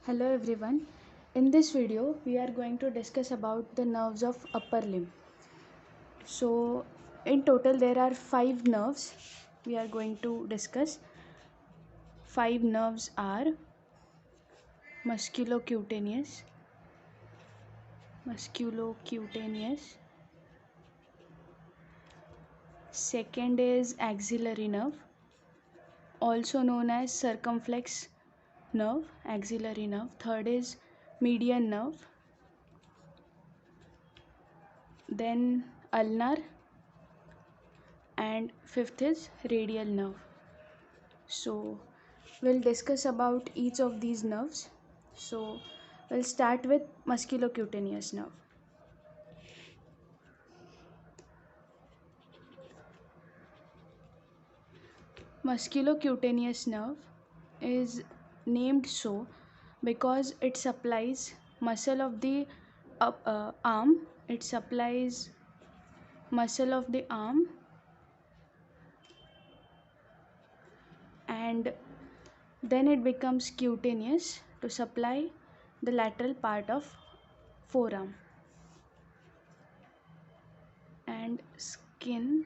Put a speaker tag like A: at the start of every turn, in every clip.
A: Hello everyone. In this video we are going to discuss about the nerves of upper limb. So in total there are 5 nerves we are going to discuss. 5 nerves are musculocutaneous, musculocutaneous. Second is axillary nerve, also known as circumflex nerve, axillary nerve. Third is median nerve, then ulnar, and fifth is radial nerve. So we'll discuss about each of these nerves. So we'll start with musculocutaneous nerve. Musculocutaneous nerve is named so because it supplies muscle of the arm. It supplies muscle of the arm, and then it becomes cutaneous to supply the lateral part of forearm, and skin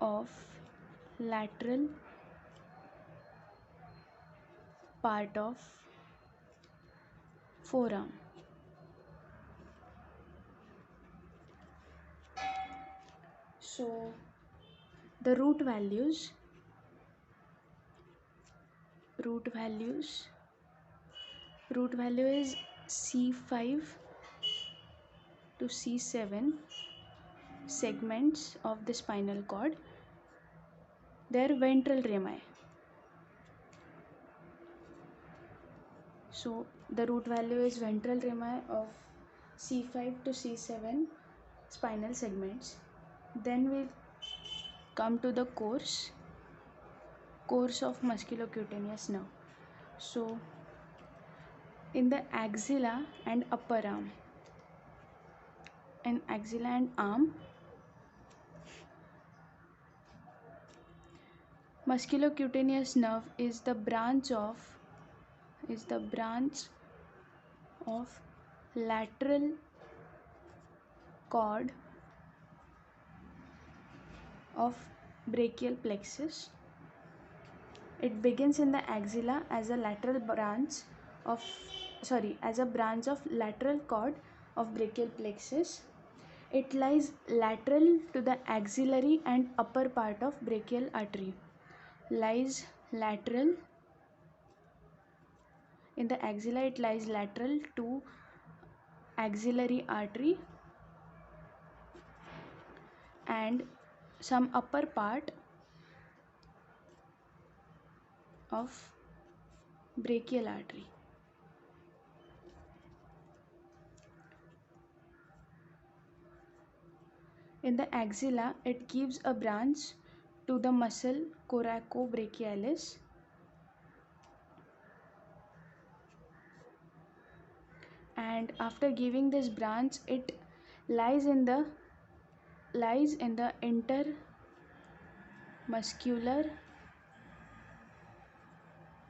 A: of lateral part of forearm. So the root value is C5 to C7 segments of the spinal cord. They are ventral rami. So the root value is ventral rami of C5 to C7 spinal segments. Then we come to the course of musculocutaneous nerve. So in the axilla and upper arm, in axilla and arm, musculocutaneous nerve is the branch of lateral cord of brachial plexus. It begins in the axilla as a branch of lateral cord of brachial plexus. It lies lateral to the axillary and upper part of brachial artery. Lies lateral in the axilla. It lies lateral to axillary artery and some upper part of brachial artery. In the axilla, it gives a branch to the muscle coracobrachialis, and after giving this branch, it lies in the intermuscular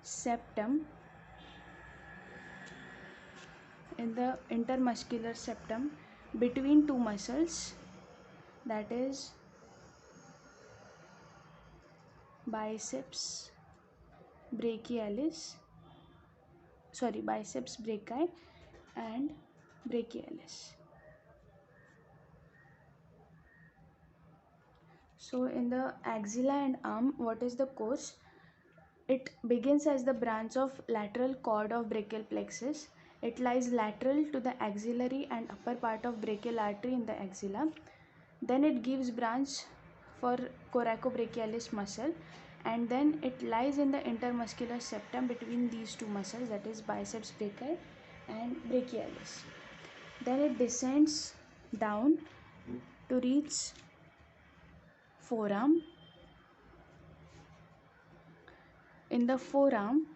A: septum. In the intermuscular septum between two muscles, that is biceps brachii and brachialis. So in the axilla and arm, what is the course? It begins as the branch of lateral cord of brachial plexus. It lies lateral to the axillary and upper part of brachial artery in the axilla. Then it gives branch for coracobrachialis muscle, and then it lies in the intermuscular septum between these two muscles, that is biceps brachii and brachialis. Then it descends down to reach forearm. In the forearm,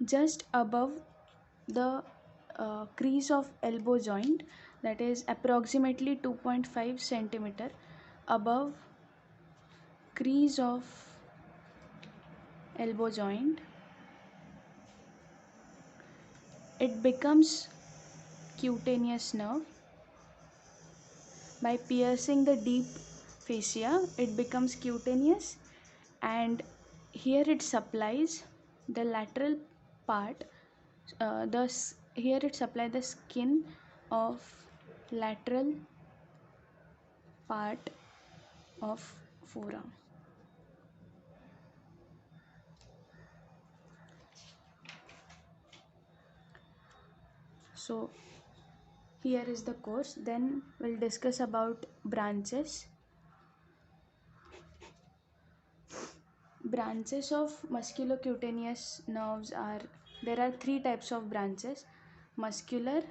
A: just above the crease of elbow joint, that is approximately 2.5 centimeter above crease of elbow joint. It becomes cutaneous nerve. By piercing the deep fascia, it becomes cutaneous, and here it supplies the lateral part. Here it supplies the skin of lateral part of forearm. So here is the course. Then we'll discuss about branches. Branches of musculocutaneous nerves are, there are three types of branches: muscular,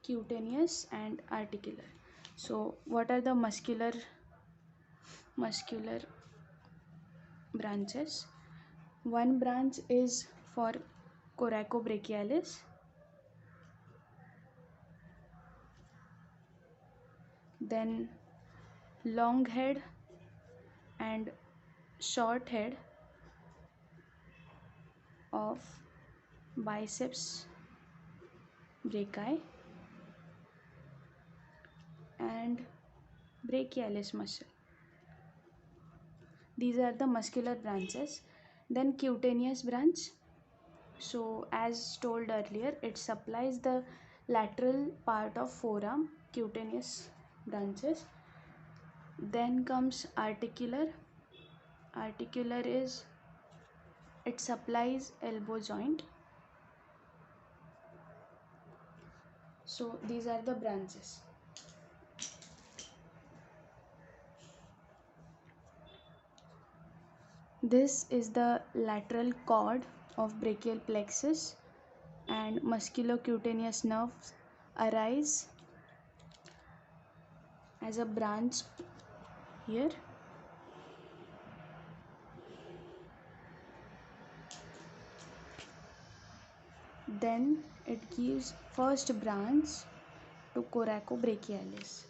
A: cutaneous, and articular. So what are the muscular branches? One branch is for coracobrachialis, then long head and short head of biceps brachii and brachialis muscle. These are the muscular branches. Then cutaneous branch. So as told earlier, it supplies the lateral part of forearm, cutaneous branches. Then comes articular. Articular is, it supplies elbow joint. So these are the branches. This is the lateral cord of brachial plexus, and musculocutaneous nerves arise as a branch here. Then it gives first branch to coracobrachialis.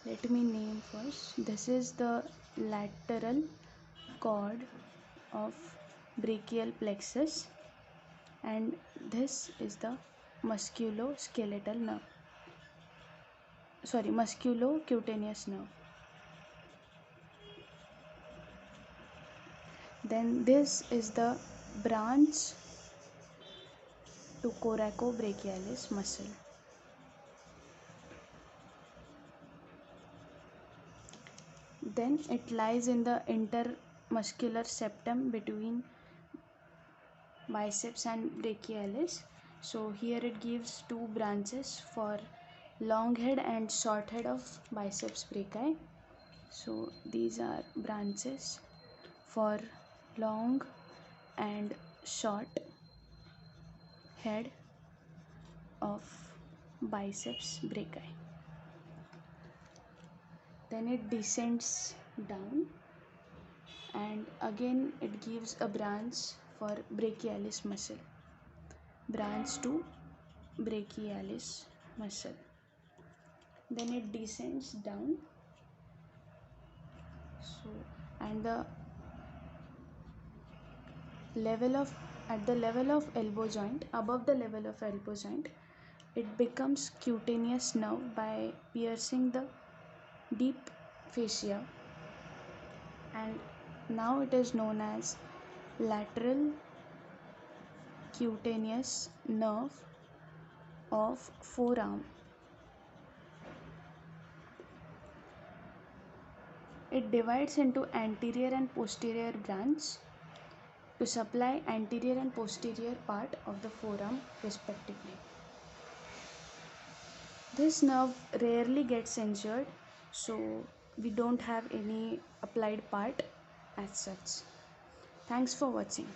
A: Let me name first. This is the lateral cord of brachial plexus, and this is the musculocutaneous nerve. Then this is the branch to coracobrachialis muscle. Then it lies in the intermuscular septum between biceps and brachialis. So here it gives two branches for long head and short head of biceps brachii. So these are branches for long and short head of biceps brachii. Then it descends down, and again it gives a branch for brachialis muscle. Branch to brachialis muscle. Then it descends down. So, and at the level of elbow joint, above the level of elbow joint, it becomes cutaneous nerve by piercing the deep fascia, and now it is known as lateral cutaneous nerve of forearm. It divides into anterior and posterior branch to supply anterior and posterior part of the forearm respectively. This nerve rarely gets injured, so we don't have any applied part as such. Thanks for watching.